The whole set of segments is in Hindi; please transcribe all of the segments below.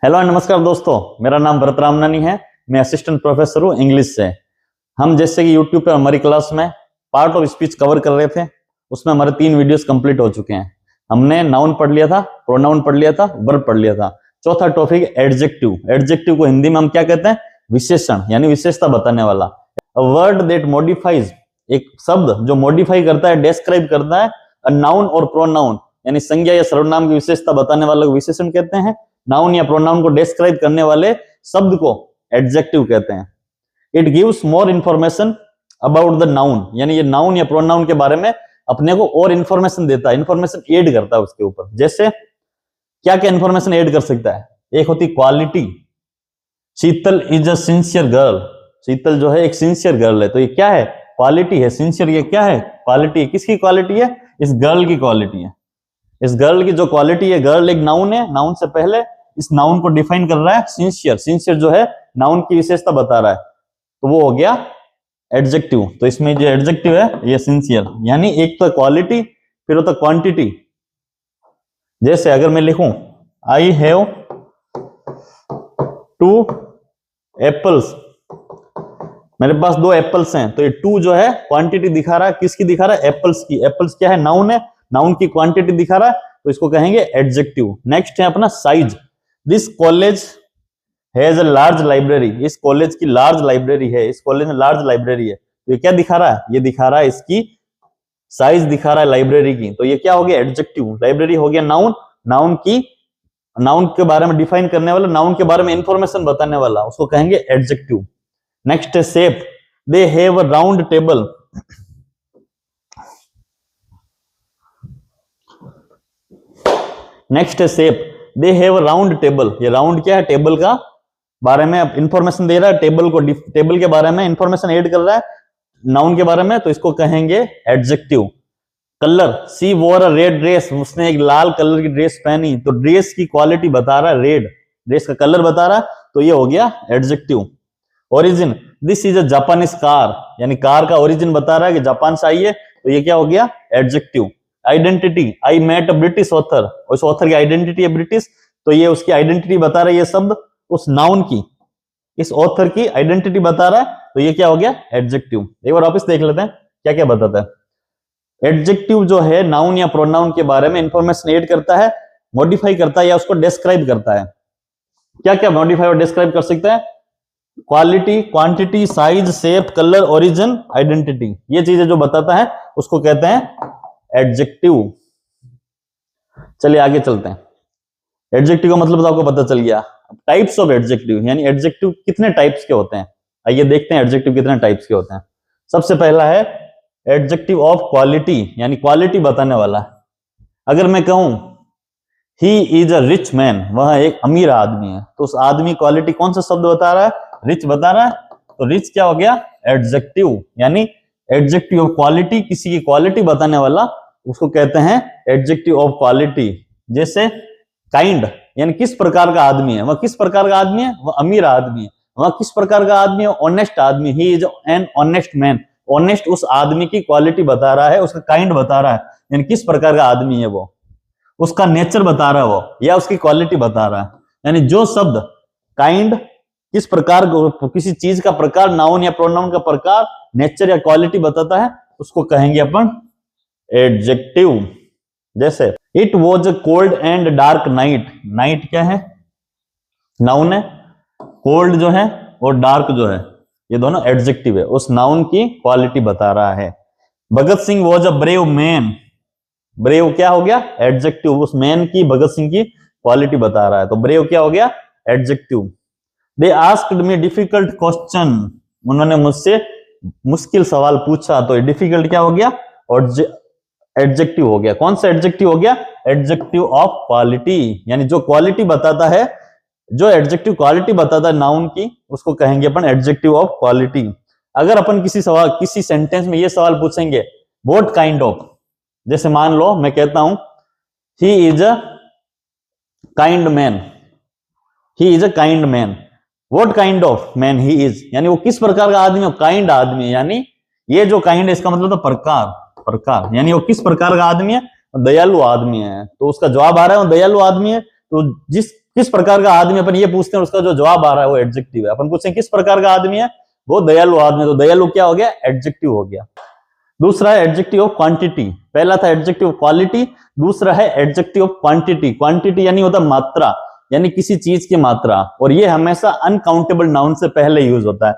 हेलो नमस्कार दोस्तों, मेरा नाम भरत रामनानी है। मैं असिस्टेंट प्रोफेसर हूँ इंग्लिश से। हम जैसे कि यूट्यूब पे हमारी क्लास में पार्ट ऑफ स्पीच कवर कर रहे थे, उसमें हमारे 3 वीडियोस कंप्लीट हो चुके हैं। हमने नाउन पढ़ लिया था, प्रोनाउन पढ़ लिया था, वर्ब पढ़ लिया था। चौथा टॉपिक एडजेक्टिव। एडजेक्टिव को हिंदी में हम क्या कहते हैं? विशेषण, यानी विशेषता बताने वाला। अ वर्ड दैट मॉडिफाइज, एक शब्द जो मॉडिफाई करता है, डिस्क्राइब करता है अ नाउन और प्रोनाउन, यानी संज्ञा या सर्वनाम की विशेषता बताने वाला विशेषण कहते हैं। नाउन या प्रोनाउन को डिस्क्राइब करने वाले शब्द को एडजेक्टिव कहते हैं। It gives more information about the noun, यानी ये नाउन या प्रोनाउन के बारे में अपने को और इंफॉर्मेशन देता है, इंफॉर्मेशन ऐड करता है उसके ऊपर। जैसे क्या क्या इंफॉर्मेशन ऐड कर सकता है? एक होती quality. Sheetal is a sincere girl. Sheetal जो है एक सिंसियर गर्ल है, तो ये क्या है? क्वालिटी है। सिंसियर ये क्या है? क्वालिटी है। किसकी क्वालिटी है? इस गर्ल की क्वालिटी है। इस गर्ल की जो क्वालिटी है, गर्ल एक नाउन है, नाउन से पहले इस नाउन को डिफाइन कर रहा है सिंसियर। सिंसियर जो है नाउन की विशेषता बता रहा है, तो वो हो गया एडजेक्टिव। तो इसमें जो एडजेक्टिव है ये सिंसियर, यानी एक तो क्वालिटी, फिर होता क्वांटिटी। जैसे अगर मैं लिखूं आई हैव 2 एप्पल्स, मेरे पास 2 एप्पल्स हैं, तो ये 2 जो है क्वांटिटी दिखा रहा है। किसकी दिखा रहा है? एप्पल्स की। एप्पल्स क्या है? नाउन है, नाउन की क्वांटिटी दिखा रहा है, तो इसको कहेंगे एडजेक्टिव। नेक्स्ट है अपना size. This college has a large library. इस कॉलेज की लार्ज लाइब्रेरी है, इस कॉलेज में लार्ज लाइब्रेरी है। तो ये क्या दिखा रहा है? ये दिखा रहा है इसकी साइज दिखा रहा है लाइब्रेरी की। तो ये क्या हो गया? एडजेक्टिव। लाइब्रेरी हो गया नाउन, नाउन के बारे में डिफाइन करने वाला, नाउन के बारे में इंफॉर्मेशन बताने वाला, उसको कहेंगे एडजेक्टिव। नेक्स्ट है shape. They have a round table. Next है shape. They have a round table. ये राउंड क्या है? टेबल का बारे में इंफॉर्मेशन दे रहा है, टेबल को, टेबल के बारे में इंफॉर्मेशन ऐड कर रहा है नाउन के बारे में, तो इसको कहेंगे एडजेक्टिव। कलर। सी वोर अ रेड ड्रेस। उसने एक लाल कलर की ड्रेस पहनी, तो ड्रेस की क्वालिटी बता रहा है, रेड, ड्रेस का कलर बता रहा है, तो ये हो गया adjective. Origin. This is a Japanese car, यानी कार का ओरिजिन बता रहा है कि जापान से आई है, तो ये क्या हो गया? Adjective. Identity. I met a British author. उस ऑथर की आइडेंटिटी है ब्रिटिश, तो ये उसकी आइडेंटिटी बता रहा है, ये शब्द उस नाउन की, इस ऑथर की आइडेंटिटी बता रहा है, तो ये क्या हो गया? एडजेक्टिव। एक बार वापस देख लेते हैं क्या क्या बताता है। एडजेक्टिव जो है नाउन या प्रोनाउन के बारे में इंफॉर्मेशन ऐड करता है, मॉडिफाई करता है या उसको डिस्क्राइब करता है। क्या क्या मॉडिफाई और डिस्क्राइब कर सकता है? Quality, quantity, size, shape, colour, origin, identity, ये चीजें जो बताता है उसको कहते हैं एडजेक्टिव। चलिए आगे चलते हैं। एडजेक्टिव का मतलब तो आपको पता चल गया। टाइप्स ऑफ एडजेक्टिव, यानी एडजेक्टिव कितने टाइप्स के होते हैं, आइए देखते हैं एडजेक्टिव कितने टाइप्स के होते हैं। सबसे पहला है एडजेक्टिव ऑफ क्वालिटी, यानी क्वालिटी बताने वाला। अगर मैं कहूं he is a rich man, वह एक अमीर आदमी है, तो उस आदमी क्वालिटी कौन सा शब्द बता रहा है? रिच बता रहा है, तो रिच क्या हो गया? एडजेक्टिव। यानी एडजेक्टिव ऑफ क्वालिटी, किसी की क्वालिटी बताने वाला, उसको कहते हैं एडजेक्टिव ऑफ क्वालिटी। जैसे काइंड, यानी किस प्रकार का आदमी है, वह किस प्रकार का आदमी है? वह अमीर आदमी है। वह किस प्रकार का आदमी है? ऑनेस्ट आदमी। He is an honest man. Honest उस आदमी की क्वालिटी बता रहा है, उसका काइंड बता रहा है, यानी किस प्रकार का आदमी है वो, उसका नेचर बता रहा है वो, या उसकी क्वालिटी बता रहा है। यानी जो शब्द काइंड किस प्रकार, किसी चीज का प्रकार, नाउन या प्रोनाउन का प्रकार, नेचर या क्वालिटी बताता है, उसको कहेंगे अपन एडजेक्टिव। जैसे it was a cold and dark night. Night क्या है? नाउन है। कोल्ड जो है और डार्क जो है, ये दोनों एडजेक्टिव है, उस नाउन की क्वालिटी बता रहा है। Bhagat Singh was a brave man. Brave क्या हो गया? एडजेक्टिव। उस मैन की, भगत सिंह की क्वालिटी बता रहा है, तो ब्रेव क्या हो गया? Adjective. They asked me difficult question. उन्होंने मुझसे मुश्किल सवाल पूछा, तो डिफिकल्ट क्या हो गया? और एडजेक्टिव हो गया। कौन सा एडजेक्टिव हो गया? एडजेक्टिव ऑफ क्वालिटी, यानी जो क्वालिटी बताता है, जो एडजेक्टिव क्वालिटी बताता है नाउन की, उसको कहेंगे अपन एडजेक्टिव ऑफ क्वालिटी। अगर अपन किसी सेंटेंस में ये सवाल पूछेंगे व्हाट काइंड ऑफ, जैसे मान लो मैं कहता हूं he is a kind man, he is a kind man, what kind of man he is, यानी वो किस प्रकार का आदमी है? काइंड आदमी है। यानी ये जो काइंड है इसका मतलब तो प्रकार, प्रकार, यानी वो किस प्रकार का आदमी है? दयालु आदमी है। तो उसका जवाब आ रहा है वो दयालु आदमी है। तो जिस किस प्रकार का आदमी, अपन ये पूछते हैं, उसका जो जवाब आ रहा है वो एडजेक्टिव है। अपन पूछते हैं किस प्रकार का आदमी है, वो दयालु आदमी, तो दयालु क्या हो गया, एडजेक्टिव हो गया। दूसरा है एडजेक्टिव ऑफ क्वांटिटी, पहला था एडजेक्टिव ऑफ क्वालिटी, दूसरा है एडजेक्टिव ऑफ क्वांटिटी। क्वांटिटी यानी होता मात्रा, यानी किसी चीज की मात्रा, और ये हमेशा अनकाउंटेबल नाउन से पहले यूज होता है,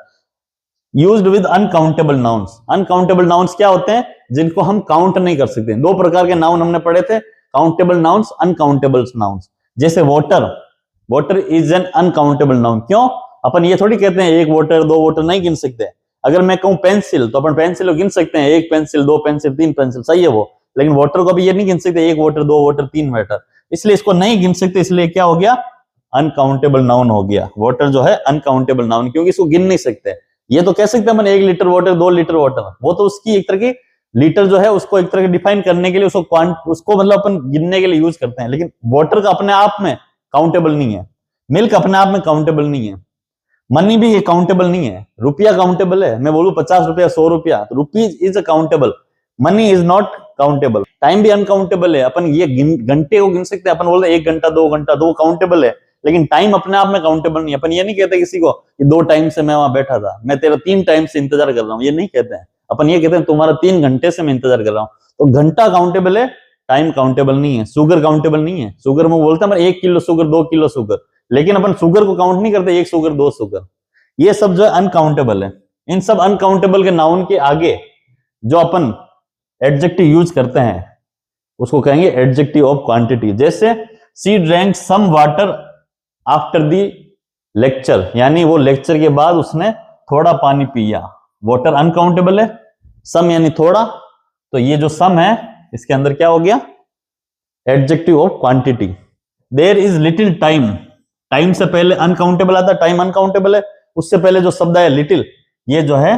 used with uncountable nouns. Uncountable nouns क्या होते हैं, जिनको हम काउंट नहीं कर सकते। दो प्रकार के नाउन हमने पढ़े थे, काउंटेबल नाउन्स, अनकाउंटेबल नाउन्स। जैसे water, water is an uncountable noun. क्यों, अपन ये थोड़ी कहते हैं एक वाटर दो वाटर, नहीं गिन सकते। अगर मैं कहूं पेंसिल, तो अपन पेंसिल को गिन सकते हैं, एक पेंसिल दो पेंसिल तीन पेंसिल, सही है वो, लेकिन वाटर को भी ये नहीं गिन सकते, एक वाटर दो वाटर तीन वाटर, इसलिए इसको नहीं गिन सकते, इसलिए क्या हो गया, अनकाउंटेबल नाउन हो गया। वाटर जो है अनकाउंटेबल नाउन, क्योंकि इसको गिन नहीं सकते। ये तो कह सकते हैं अपन 1 लीटर वाटर 2 लीटर वाटर, वो तो उसकी एक तरह की लीटर जो है उसको एक तरह की डिफाइन करने के लिए उसको मतलब अपन गिनने के लिए यूज करते हैं, लेकिन वाटर का अपने आप में काउंटेबल नहीं है, मिल्क अपने आप में काउंटेबल नहीं है, मनी भी काउंटेबल नहीं है। रुपया काउंटेबल है, मैं बोलूं 50 रुपया 100 रुपया, तो rupees is countable, money is not countable. Time भी अनकाउंटेबल है, अपन ये घंटे को गिन सकते हैं, अपन बोलते हैं 1 घंटा 2 घंटा, तो वो काउंटेबल है, लेकिन टाइम अपने आप में काउंटेबल नहीं है। अपन ये नहीं कहते किसी को कि 2 टाइम से मैं वहां बैठा था, मैं तेरा 3 टाइम से इंतजार कर रहा हूं, ये नहीं कहते हैं। अपन ये कहते हैं तुम्हारा 3 घंटे से मैं इंतजार कर रहा हूं। तो घंटा काउंटेबल है, टाइम काउंटेबल नहीं है। शुगर काउंटेबल नहीं है, शुगर में बोलते हैं 1 किलो शुगर 2 किलो शुगर, लेकिन अपन शुगर को काउंट नहीं करते, 1 शुगर 2 शुगर, ये सब जो है अनकाउंटेबल है। इन सब अनकाउंटेबल के नाउन के आगे जो अपन एडजेक्टिव यूज करते हैं उसको कहेंगे एडजेक्टिव ऑफ क्वांटिटी। जैसे she drank some water after the lecture, यानी वो लेक्चर के बाद उसने थोड़ा पानी पिया। वाटर अनकाउंटेबल है, सम यानी थोड़ा, तो ये जो सम है इसके अंदर क्या हो गया, adjective of quantity. There is little time, time से पहले अनकाउंटेबल आता है, टाइम अनकाउंटेबल है, उससे पहले जो शब्द है लिटिल, ये जो है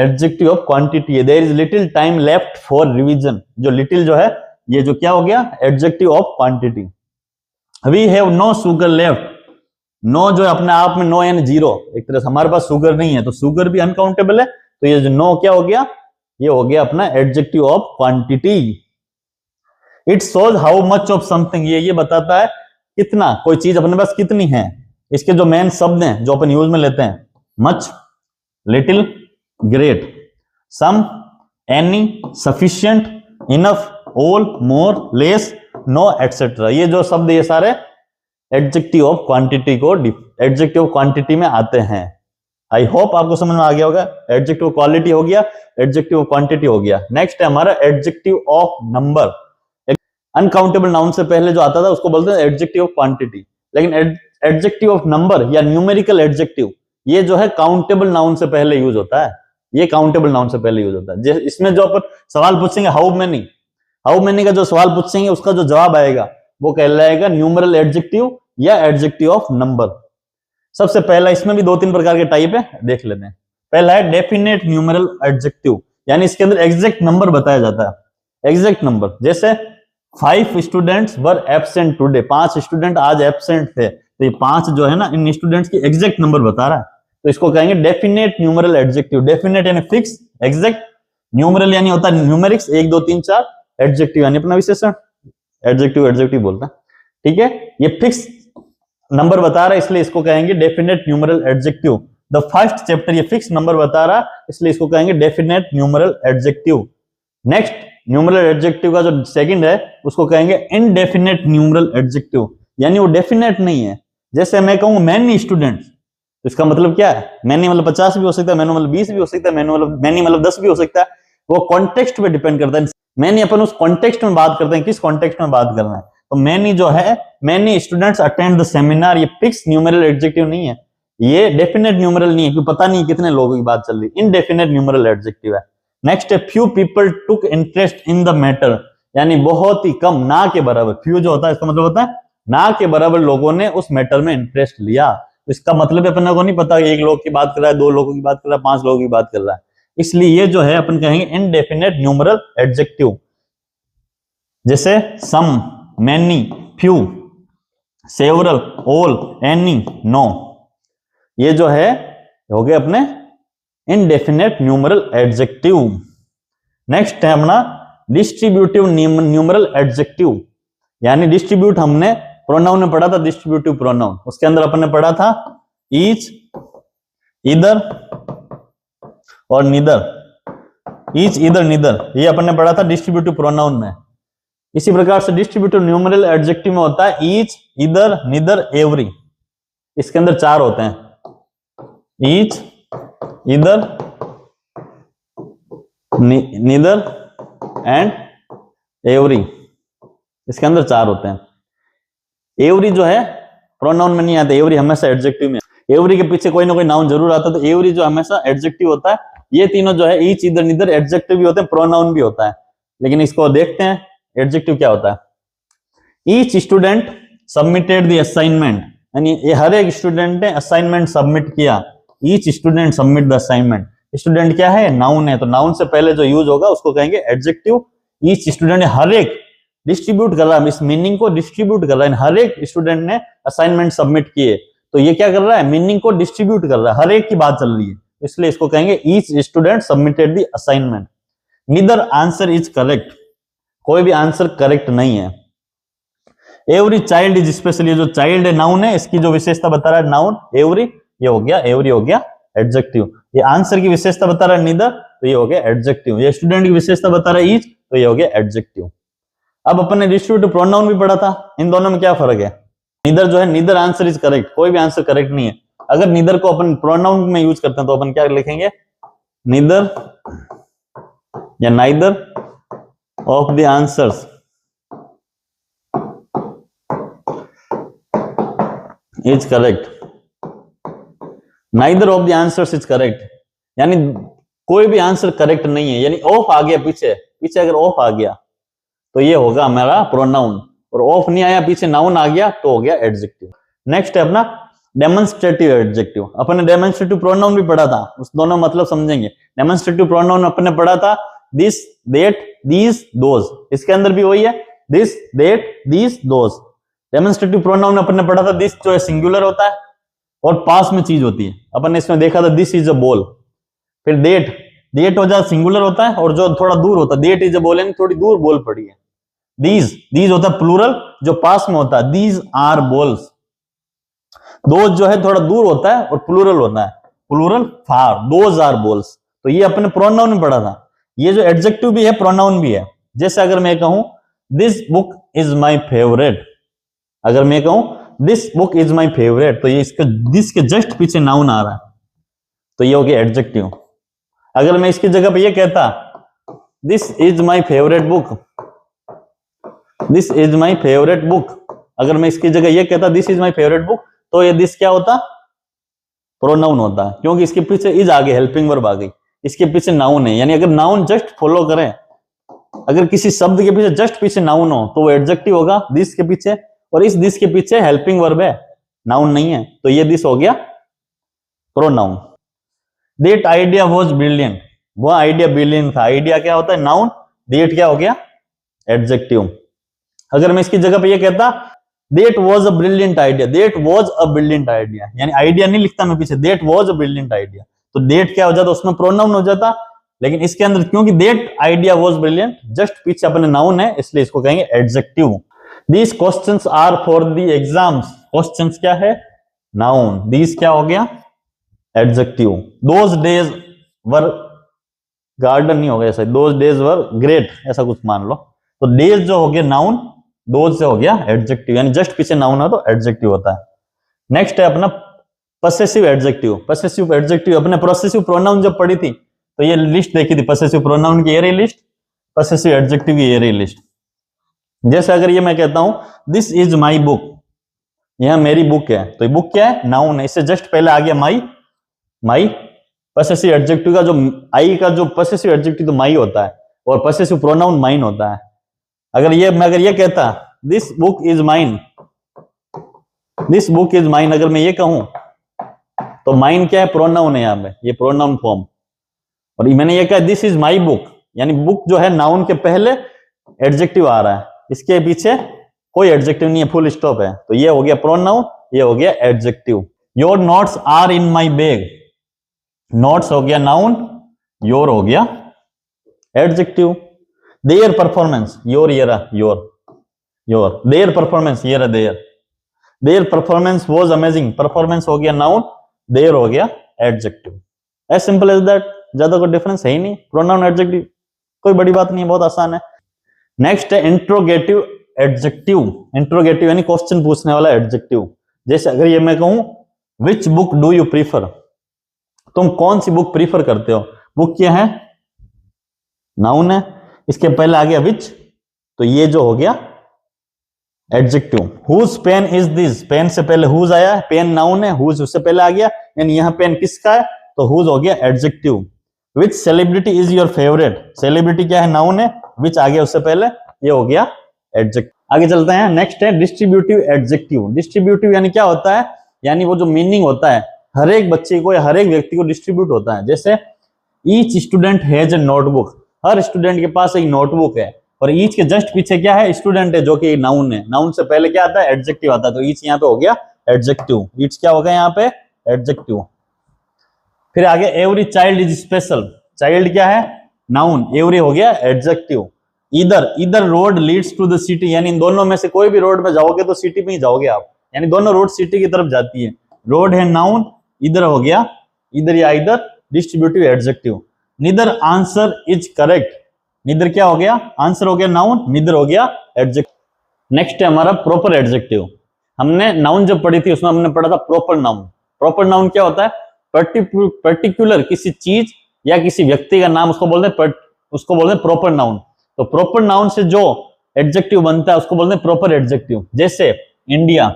एडजेक्टिव ऑफ क्वांटिटी है। There is little time left for revision, जो लिटिल जो है ये जो क्या हो गया, adjective of quantity. We have no sugar left, no जो है अपने आप में नो यानी जीरो, एक तरह से हमारे पास शुगर नहीं है, तो शुगर भी अनकाउंटेबल है, तो ये जो नो क्या हो गया, ये हो गया अपना adjective of quantity. It shows how much of something, ये बताता है कितना कोई चीज अपने पास कितनी है। इसके जो मेन शब्द हैं जो अपन यूज में लेते हैं, मच, लिटिल, ग्रेट, सम, एनी, सफिशिएंट, इनफ, ऑल, मोर, लेस, नो, एटसेट्रा, ये जो शब्द ये सारे एडजेक्टिव ऑफ क्वांटिटी को एडजेक्टिव ऑफ क्वांटिटी में आते हैं। आई होप आपको समझ में आ गया होगा। एडजेक्टिव ऑफ क्वालिटी हो गया, एडजेक्टिव ऑफ क्वांटिटी हो गया। नेक्स्ट है हमारा adjective of number. Uncountable noun से पहले जो आता था उसको बोलते हैं एडजेक्टिव ऑफ क्वांटिटी, लेकिन एडजेक्टिव ऑफ नंबर या न्यूमेरिकल एडजेक्टिव, ये जो है काउंटेबल नाउन से पहले यूज होता है, ये काउंटेबल नाउन से पहले यूज होता है। इसमें जो अपन सवाल पूछेंगे हाउ मेनी का जो सवाल पूछेंगे उसका जो जवाब आएगा वो कहलाएगा न्यूमेरल एडजेक्टिव या एडजेक्टिव ऑफ नंबर। सबसे पहला, इसमें भी 2-3 प्रकार के टाइप है, देख लेते हैं। पहला है डेफिनेट न्यूमेरल एडजेक्टिव, यानी इसके अंदर एग्जैक्ट नंबर बताया जाता है, एग्जैक्ट नंबर। जैसे 5 students were absent today, 5 student आज एब्सेंट थे, तो ये 5 जो है ना इन स्टूडेंट्स की एग्जैक्ट नंबर बता रहा है, तो इसको कहेंगे डेफिनेट न्यूमेरल एडजेक्टिव। डेफिनेट यानी फिक्स, एग्जैक्ट, न्यूमेरल यानी होता है न्यूमेरिक्स 1 2 3 4, एडजेक्टिव यानी अपना विशेषण, एडजेक्टिव बोलता है, ठीक है। ये फिक्स नंबर बता रहा है इसलिए इसको कहेंगे definite numeral adjective. The first chapter ये फिक्स नंबर बता रहा इसलिए इसको कहेंगे definite numeral adjective. Next numeral adjective का जो सेकंड है उसको कहेंगे इनडेफिनेट न्यूमेरल एडजेक्टिव, यानी वो डेफिनेट नहीं है। जैसे मैं कहूं मैनी स्टूडेंट्स, तो इसका मतलब क्या है, मैनी मतलब 50 भी हो सकता है, मैनी मतलब 20 भी हो सकता है, मैनी मतलब 10 भी हो सकता है, वो कॉन्टेक्स्ट पे डिपेंड करता है। मैनी अपन उस कॉन्टेक्स्ट में बात करते हैं, किस कॉन्टेक्स्ट में बात करना है, तो मैनी जो है many students attend the seminar, ये फिक्स न्यूमेरल एडजेक्टिव नहीं है, ये डेफिनेट न्यूमेरल नहीं है क्योंकि पता नहीं कितने लोगों की बात चल रही, इनडेफिनेट न्यूमेरल एडजेक्टिव है। नेक्स्ट है few people took interest in the matter, यानी बहुत ही कम, ना के बराबर। फ्यू जो होता है इसका मतलब होता है ना के बराबर लोगों ने उस मैटर में इंटरेस्ट लिया। तो इसका मतलब अपन को नहीं पता 1 लोग की बात कर रहा है, 2 लोगों की बात कर रहा है, 5 लोगों की बात कर रहा है, इसलिए ये जो है अपन कहेंगे इनडेफिनेट न्यूमेरल एडजेक्टिव। जैसे some, many, few, several, all, any, no, ये जो है हो गए अपने इनडेफिनेट न्यूमेरल एडजेक्टिव। नेक्स्ट है अपना डिस्ट्रीब्यूटिव न्यूमेरल एडजेक्टिव, यानी डिस्ट्रीब्यूट हमने प्रोनाउन में पढ़ा था डिस्ट्रीब्यूटिव प्रोनाउन, उसके अंदर अपन ने पढ़ा था ईच, इधर और नीदर, ईच इधर नीदर, ये अपन ने पढ़ा था डिस्ट्रीब्यूटिव प्रोनाउन में। इसी प्रकार से डिस्ट्रीब्यूटिव न्यूमेरल एडजेक्टिव में होता है ईच, इधर, नीदर, एवरी। इसके अंदर 4 होते हैं, ईच, इधर, नीदर एंड एवरी। इसके अंदर 4 होते हैं। एवरी जो है प्रोनाउन में नहीं आता, एवरी हमेशा एडजेक्टिव में। एवरी के पीछे कोई ना कोई नाउन जरूर आता है, तो एवरी जो हमेशा एडजेक्टिव होता है। ये तीनों जो है ईच, इधर, नीदर एडजेक्टिव भी होते हैं, प्रोनाउन भी होता है। लेकिन इसको देखते हैं एडजेक्टिव क्या होता है। Each student submitted the assignment, यानी ये हर एक स्टूडेंट ने असाइनमेंट सबमिट किया। Each student submit the assignment. Student क्या है, नाउन है, तो नाउन से पहले जो यूज होगा उसको कहेंगे एडजेक्टिव। ईच स्टूडेंट, हर एक डिस्ट्रीब्यूट कर रहा है, इस मीनिंग को डिस्ट्रीब्यूट कर रहा है, हर एक स्टूडेंट ने असाइनमेंट सबमिट किए, तो ये क्या कर रहा है, मीनिंग को डिस्ट्रीब्यूट कर रहा है, हर एक की बात चल रही है, इसलिए इसको कहेंगे each student submitted the assignment. Neither answer is correct, कोई भी आंसर करेक्ट नहीं है। एवरी चाइल्ड इज स्पेशल, ये जो चाइल्ड है नाउन है, इसकी जो विशेषता बता रहा है नाउन एवरी, ये हो गया एवरी, हो गया एडजेक्टिव। ये आंसर की विशेषता बता रहा है नीदर, तो ये हो गया एडजेक्टिव। ये स्टूडेंट की विशेषता बता रहा है ईच, तो ये हो गया एडजेक्टिव। अब अपन ने डिस्ट्रीब्यूटिव प्रोनाउन भी पढ़ा था, इन दोनों में क्या फर्क है। नीदर जो है, नीदर आंसर इज करेक्ट, कोई भी आंसर करेक्ट नहीं है। अगर नीदर को अपन प्रोनाउन में यूज करते हैं तो अपन क्या लिखेंगे, नीदर या neither of the answers is correct, neither of the answers is correct, यानी कोई भी आंसर करेक्ट नहीं है। यानी ऑफ आ गया पीछे, पीछे अगर ऑफ आ गया तो ये होगा हमारा प्रोनाउन, और ऑफ नहीं आया पीछे नाउन आ गया तो हो गया एडजेक्टिव। नेक्स्ट है अपना डेमोन्स्ट्रेटिव एडजेक्टिव। अपन ने डेमोन्स्ट्रेटिव प्रोनाउन भी पढ़ा था, उस दोनों मतलब समझेंगे। डेमोन्स्ट्रेटिव प्रोनाउन अपन ने पढ़ा था दिस, दैट, दीज, दोज, इसके अंदर भी वही है, this, that, these, those. Demonstrative pronoun अपन ने पढ़ा था दिस जो है सिंगुलर होता है और पास में चीज होती है, अपन ने इसमें देखा था दिस इज अ बॉल। फिर डेट, डेट हो जाए सिंगुलर होता है और जो थोड़ा दूर होता है, डेट इज अ बॉल, यानी थोड़ी दूर बॉल पड़ी है। दीज, दीज होता है प्लूरल, जो पास में होता है, दीज आर बॉल्स। दोज जो है थोड़ा दूर होता है और प्लूरल होता है, plural for, those are balls. तो ये अपने प्रोनाउन में पढ़ा था। ये जो एडजेक्टिव भी है प्रोनाउन भी है। जैसे अगर मैं कहूं this book is my favourite, अगर मैं कहूं this book is my favourite, तो ये इसका दिस के जस्ट पीछे नाउन आ रहा है, तो ये हो गया एडजेक्टिव। अगर मैं इसकी जगह पे ये कहता this is my favourite book, this is my favourite book, अगर मैं इसकी जगह ये कहता this is my favourite book, तो ये दिस क्या होता, प्रोनाउन होता, क्योंकि इसके पीछे इज आ गई, हेल्पिंग वर्ब आ गई, इसके पीछे नाउन है। यानी अगर नाउन जस्ट फॉलो करें, अगर किसी शब्द के पीछे जस्ट पीछे नाउन हो तो वो एडजेक्टिव होगा दिस के पीछे, और इस दिस के पीछे हेल्पिंग वर्ब है, नाउन नहीं है, तो ये दिस हो गया pronoun. That idea was brilliant, वो आइडिया ब्रिलियंट था। आइडिया क्या होता है, नाउन, दैट क्या हो गया एडजेक्टिव। अगर मैं इसकी जगह पे ये कहता that was a brilliant idea, that was a brilliant idea, यानी आइडिया नहीं लिखता मैं पीछे, that was a brilliant idea, तो दैट क्या हो जाता, उसमें प्रोनाउन हो जाता। लेकिन इसके अंदर क्योंकि that idea was brilliant, just पीछे अपने नाउन है, इसलिए इसको कहेंगे adjective. These questions are for the exams, questions क्या है, नाउन, दीज क्या हो गया adjective. Those days were, garden नहीं हो गया ऐसा, दोज डेज वर ग्रेट, ऐसा कुछ मान लो, तो डेज जो हो गया नाउन, दोज से हो गया एडजेक्टिव, यानी जस्ट पीछे नाउन है तो एडजेक्टिव होता है। नेक्स्ट है अपना पसेसिव एडजेक्टिव। पसेसिव एडजेक्टिव अपने प्रोसेसिव प्रोनाउन जब पढ़ी थी तो ये लिस्ट देखी थी, पसेसिव प्रोनाउन की ये रही लिस्ट, पसेसिव एडजेक्टिव की ये रही लिस्ट। जैसे अगर ये मैं कहता हूं दिस इज माई बुक, यह मेरी बुक है, तो ये बुक क्या है, नाउन है, इससे जस्ट पहले आ गया माई, माई पसेसिव एडजेक्टिव का जो आई का जो पसेसिव एडजेक्टिव तो माई होता है, और पसेसिव प्रोनाउन माइन होता है। अगर ये कहता this book is mine, this book is mine, अगर मैं ये कहूं तो माइन क्या है, प्रोनाउन है, यहां पे ये प्रोनाउन फॉर्म। और मैंने ये कहा दिस इज माई बुक, यानी बुक जो है नाउन के पहले एडजेक्टिव आ रहा है, इसके पीछे कोई एडजेक्टिव नहीं है, फुल स्टॉप है, तो ये हो गया प्रोनाउन, ये हो गया adjective. Your notes are in my bag, notes हो गया नाउन, योर हो गया एडजेक्टिव। देयर परफॉर्मेंस, योर ये रहा, योर, योर, देयर परफॉर्मेंस ये रहा, their, their performance was amazing, performance हो गया नाउन, देयर हो गया adjective. As simple as that, ज्यादा कोई डिफरेंस है ही नहीं, प्रोनाउन एडजेक्टिव, कोई बड़ी बात नहीं है, बहुत आसान है। नेक्स्ट है इंट्रोगेटिव एडजेक्टिव। इंट्रोगेटिव यानी क्वेश्चन पूछने वाला एडजेक्टिव। जैसे अगर ये मैं कहूं which book do you prefer, तुम कौन सी बुक प्रीफर करते हो, बुक क्या है, नाउन है, इसके पहले आ गया विच, तो ये जो हो गया adjective. Whose pen is this, pen से पहले हुज आया, पेन नाउन है, हुज उससे पहले आ गया, यानी यहां पेन किसका है, तो हुज हो गया adjective. Which celebrity is your favourite, celebrity क्या है, नाउन है, विच आ गया उससे पहले, ये हो गया एडजेक्टिव। आगे चलते हैं, नेक्स्ट है डिस्ट्रीब्यूटिव एडजेक्टिव। डिस्ट्रीब्यूटिव यानी क्या होता है, यानी वो जो मीनिंग होता है हर एक बच्चे को या हर एक व्यक्ति को डिस्ट्रीब्यूट होता है। जैसे each student has a notebook, her student के पास एक नोटबुक है, और ईच के जस्ट पीछे क्या है, स्टूडेंट है, जो कि नाउन है, नाउन से पहले क्या आता है, एडजेक्टिव आता है, तो ईच यहाँ पे हो गया एडजेक्टिव, ईच क्या होगा यहाँ पे, एडजेक्टिव। फिर आगे every child is special, child क्या है, नाउन, एवरी हो गया adjective. Either, either road leads to the city, यानी इन दोनों में से कोई भी रोड में जाओगे तो सिटी में ही जाओगे आप, यानी दोनों रोड सिटी की तरफ जाती है। रोड है नाउन, इधर हो गया, इधर या इधर distributive adjective. Neither answer is correct, neither क्या हो गया, आंसर हो गया नाउन, निदर हो गया एडजेक्टिव। नेक्स्ट है हमारा प्रॉपर एडजेक्टिव। हमने नाउन जब पढ़ी थी उसमें हमने पढ़ा था प्रॉपर नाउन। प्रॉपर नाउन क्या होता है, पर्टिकुलर किसी चीज या किसी व्यक्ति का नाम, उसको बोलते हैं प्रॉपर नाउन। तो प्रॉपर नाउन से जो एडजेक्टिव बनता है उसको बोलते हैं प्रॉपर एडजेक्टिव। जैसे इंडिया,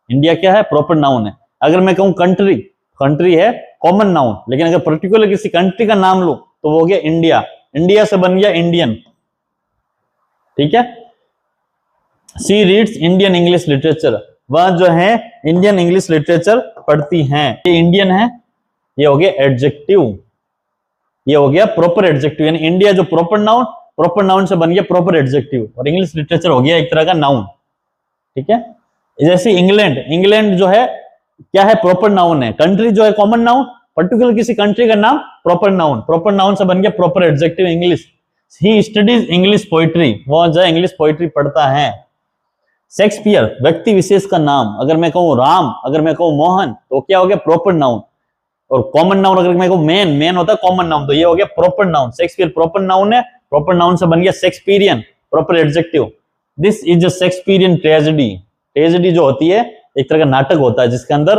इंडिया क्या है, प्रॉपर नाउन है। अगर मैं कहूं कंट्री, कंट्री है कॉमन नाउन, लेकिन अगर पर्टिकुलर किसी कंट्री का नाम लूं तो वो हो गया इंडिया, इंडिया से बन गया इंडियन, ठीक है। सी रीड्स इंडियन इंग्लिश लिटरेचर, वह जो है इंडियन इंग्लिश लिटरेचर पढ़ती हैं, ये इंडियन है, ये हो गया एडजेक्टिव, ये हो गया प्रॉपर एडजेक्टिव। यानी इंडिया जो प्रॉपर नाउन से बन गया प्रॉपर एडजेक्टिव, और इंग्लिश लिटरेचर हो गया एक तरह का नाउन, ठीक है। जैसे इंग्लैंड, इंग्लैंड जो है क्या है, प्रॉपर नाउन है, कंट्री जो है कॉमन नाउन, पर्टिकुलर किसी कंट्री का नाम प्रॉपर नाउन से बन गया proper adjective English. He studies English poetry, वो जो है इंग्लिश पोइट्री पढ़ता है। शेक्सपियर व्यक्ति विशेष का नाम, अगर मैं कहूं राम, अगर मैं कहूं मोहन, तो क्या हो गया प्रॉपर नाउन। और कॉमन नाउन अगर मैं कहूं मैन होता है कॉमन नाउन, तो ये हो गया proper noun. Shakespeare proper noun है, प्रॉपर नाउन से बन गया Shakespearean, proper adjective. This is a Shakespearean tragedy, tragedy जो होती है एक तरह का नाटक होता है जिसके अंदर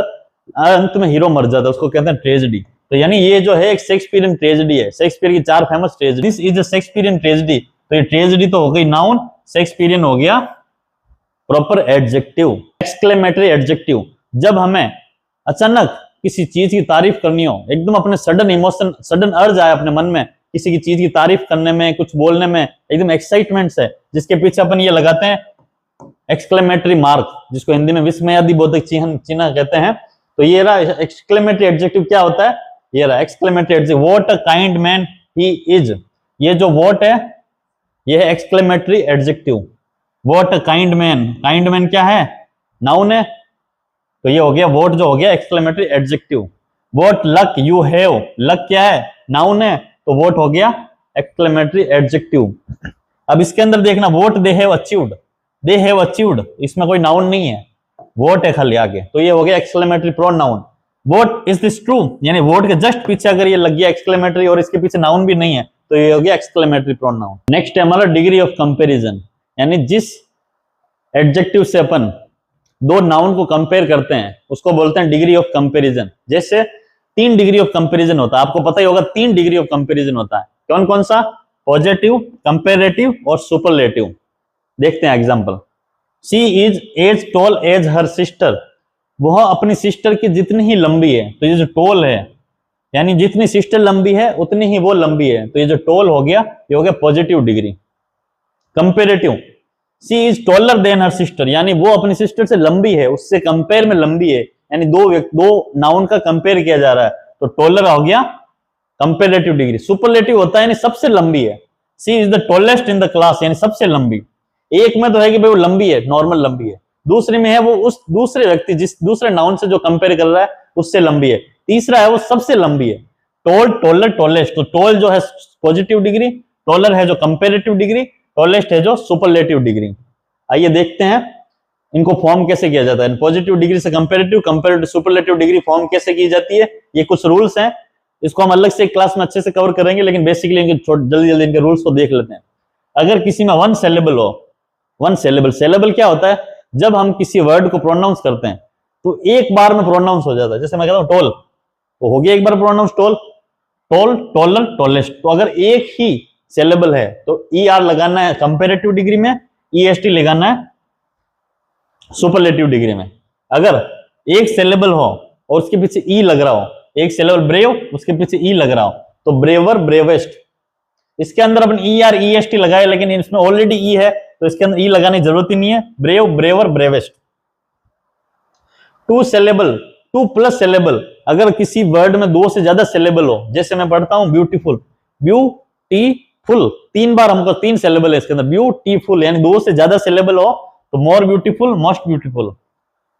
अंत में हीरो मर जाता है, उसको कहते हैं ट्रेजेडी। तो यानी ये जो है एक शेक्सपियरियन ट्रेजेडी है, शेक्सपियर की 4 famous tragedy. This is a Shakespearean tragedy, तो ये ट्रेजेडी तो हो गई नाउन, शेक्सपियरियन हो गया प्रॉपर एडजेक्टिव। एक्सक्लेमेटरी एडजेक्टिव, जब हमें अचानक किसी चीज की तारीफ करनी हो, एकदम अपने सडन इमोशन, सडन अर्ज आए अपने मन में किसी की चीज की तारीफ करने में, कुछ बोलने में, एकदम एक्साइटमेंट से, जिसके पीछे अपन ये लगाते हैं एक्सक्लेमेटरी मार्क, जिसको हिंदी में विस्मयादिबोधक चिन्ह कहते हैं। तो ये रहा एक्सक्लेमेटरी एडजेक्टिव, क्या होता है, ये रहा exclamatory adjective. What a kind man he is, ये जो व्हाट है ये है exclamatory adjective. What a kind man क्या है, नाउन है, तो ये हो गया व्हाट जो हो गया exclamatory adjective. What luck you have, luck क्या है, नाउन है, तो व्हाट हो गया एक्सक्लेमेटरी एडजेक्टिव। अब इसके अंदर देखना, what they have achieved, they have achieved, इसमें कोई नाउन नहीं है, व्हाट है खाली आगे, तो ये हो गया exclamatory pronoun. What is this true, यानी व्हाट के जस्ट पीछे अगर ये लग गया एक्सक्लेमेटरी और इसके पीछे नाउन भी नहीं है, तो ये हो गया एक्सक्लेमेटरी प्रोनाउन। नेक्स्ट है हमारा डिग्री ऑफ कंपैरिजन, यानी जिस एडजेक्टिव से अपन 2 नाउन को कंपेयर करते हैं उसको बोलते हैं डिग्री ऑफ कंपैरिजन। जैसे 3 डिग्री ऑफ कंपैरिजन होता है, आपको पता ही होगा 3 डिग्री ऑफ कंपैरिजन होता है, कौन कौन सा, पॉजिटिव, कंपैरेटिव और सुपरलेटिव। देखते हैं example. She is as tall as her sister, वह अपनी सिस्टर की जितनी ही लंबी है, तो ये जो टॉल है यानी जितनी सिस्टर लंबी है उतनी ही वो लंबी है, तो ये जो टॉल हो गया ये हो गया positive degree. Comparative, she is taller than her sister, यानी वो अपनी सिस्टर से लंबी है, उससे कंपेयर में लंबी है, यानी दो नाउन का कंपेयर किया जा रहा है, तो टॉलर हो गया कंपेरेटिव डिग्री। सुपरलेटिव होता है यानी सबसे लंबी है, she is the tallest in the class, यानी सबसे लंबी। एक में तो है कि भाई वो लंबी है, नॉर्मल लंबी है, दूसरे में है वो उस दूसरे व्यक्ति जिस दूसरे नाउन से जो कंपेयर कर रहा है उससे लंबी है, तीसरा है वो सबसे लंबी है। टॉल, टॉलर, टॉलेस्ट, तो टॉल जो है पॉजिटिव डिग्री, टॉलर है जो कंपेरेटिव डिग्री, टॉलेस्ट है जो सुपरलेटिव डिग्री। आइए देखते हैं इनको फॉर्म कैसे किया जाता है, पॉजिटिव डिग्री से comparative, comparative superlative degree form कैसे की जाती है, ये कुछ रूल्स हैं, इसको हम अलग से एक क्लास में अच्छे से कवर करेंगे, लेकिन बेसिकली इनके जल्दी जल्दी इनके रूल्स को देख लेते हैं। अगर किसी में वन सेलेबल हो, वन सेलेबल, सेलेबल क्या होता है, जब हम किसी वर्ड को प्रोनाउंस करते हैं तो एक बार में प्रोनाउंस हो जाता है। जैसे मैं कहता हूं टोल, तो हो गया एक बार प्रोनाउंस टोल, टोल, टोलर, टोलेस्ट। तो अगर एक ही सेलेबल है तो ई आर लगाना है कंपेरेटिव डिग्री में, ई एस टी लगाना है सुपरलेटिव डिग्री में। अगर एक सेलेबल हो और उसके पीछे ई लग रहा हो, एक सेलेबल ब्रेव उसके पीछे ई लग रहा हो, तो ब्रेवर, ब्रेवेस्ट। इसके अंदर अपन E R E S T लगाए, लेकिन इसमें ऑलरेडी ई है तो इसके अंदर ई लगाने की जरूरत ही नहीं है। Brave, braver, bravest. Two syllable, two plus syllable, अगर किसी वर्ड में दो से ज्यादा सेलेबल हो, जैसे मैं पढ़ता हूं ब्यूटीफुल, ब्यूटीफुल, तीन बार हमको तीन सेलेबल है इसके अंदर, ब्यूटीफुल, यानी दो से ज्यादा सेलेबल हो तो मोर ब्यूटीफुल, मोस्ट ब्यूटीफुल।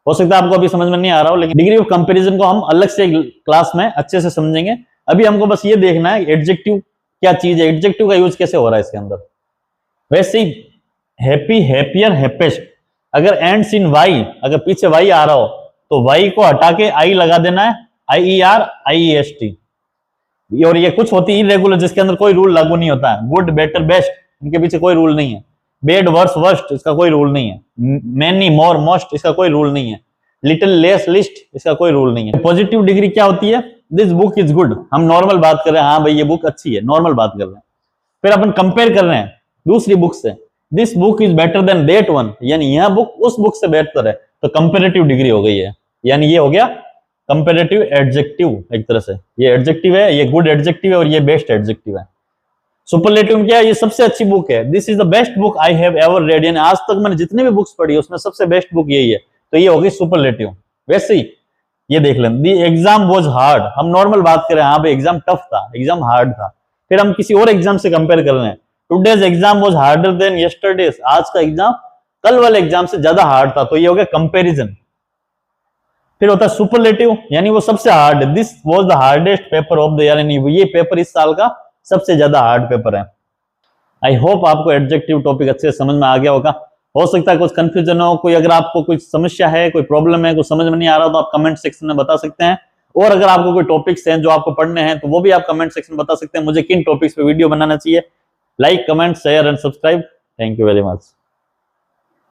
हो सकता है आपको अभी समझ में नहीं आ रहा हो, लेकिन डिग्री ऑफ कंपैरिजन को हम अलग से क्लास में अच्छे से समझेंगे। अभी हमको बस ये देखना है एडजेक्टिव क्या चीज है, एडजेक्टिव का यूज कैसे हो रहा है इसके अंदर। वैसे ही हैप्पी, हैप्पियर, हैप्पेस्ट, अगर एंड्स इन वाई, अगर पीछे वाई आ रहा हो तो वाई को हटा के आई लगा देना है, आई ई आर, आई ई एस टी। और ये कुछ होती है इरेगुलर जिसके अंदर कोई रूल लागू नहीं होता है, गुड, बेटर, बेस्ट, इनके पीछे कोई रूल नहीं है। बेड, वर्स, वर्स्ट, इसका कोई रूल नहीं है। मैनी, मोर, मोस्ट, इसका कोई रूल नहीं है। लिटिल, लेस, लिस्ट, इसका कोई रूल नहीं है। पॉजिटिव डिग्री क्या होती है, दिस बुक इज गुड, हम नॉर्मल बात कर रहे हैं, हाँ भाई ये बुक अच्छी है, नॉर्मल बात कर रहे हैं। फिर अपन कंपेयर कर रहे हैं दूसरी बुक से, this book is better than that one, यानी यह बुक उस बुक से बेहतर है, तो कंपेरेटिव डिग्री हो गई है, यानी ये हो गया कंपेरेटिव एडजेक्टिव। एक तरह से ये एडजेक्टिव है, ये गुड एडजेक्टिव है और ये बेस्ट एडजेक्टिव है। सुपरलेटिव में क्या है, ये सबसे अच्छी बुक है, this is the best book I have ever read, यानी आज तक मैंने जितनी भी बुक्स पढ़ी उसमें सबसे बेस्ट बुक यही है, तो ये हो गई सुपरलेटिव। वैसे ही ये देख लें, दी एग्जाम वाज हार्ड, हम नॉर्मल बात करें, हाँ भाई एग्जाम टफ था, एग्जाम हार्ड था। फिर हम किसी और एग्जाम से कंपेयर कर रहे हैं, today's exam was harder than yesterday's, आज का एग्जाम कल वाले एग्जाम से ज्यादा हार्ड था, तो ये हो गया कंपेरिजन। फिर होता है सुपरलेटिव, यानी वो सबसे हार्ड है, this was the hardest paper of the year, यानी ये पेपर इस साल का सबसे ज्यादा हार्ड पेपर है। आई होप आपको एडजेक्टिव टॉपिक अच्छे से समझ में आ गया होगा। हो सकता है कुछ कंफ्यूजन हो, कोई अगर आपको कोई समस्या है, कोई प्रॉब्लम है, कुछ समझ में नहीं आ रहा तो आप कमेंट सेक्शन में बता सकते हैं। और अगर आपको कोई टॉपिक्स हैं जो आपको पढ़ने हैं तो वो भी आप कमेंट सेक्शन में बता सकते हैं, मुझे किन टॉपिक्स पे वीडियो बनाना चाहिए। Like, comment, share and subscribe. Thank you very much.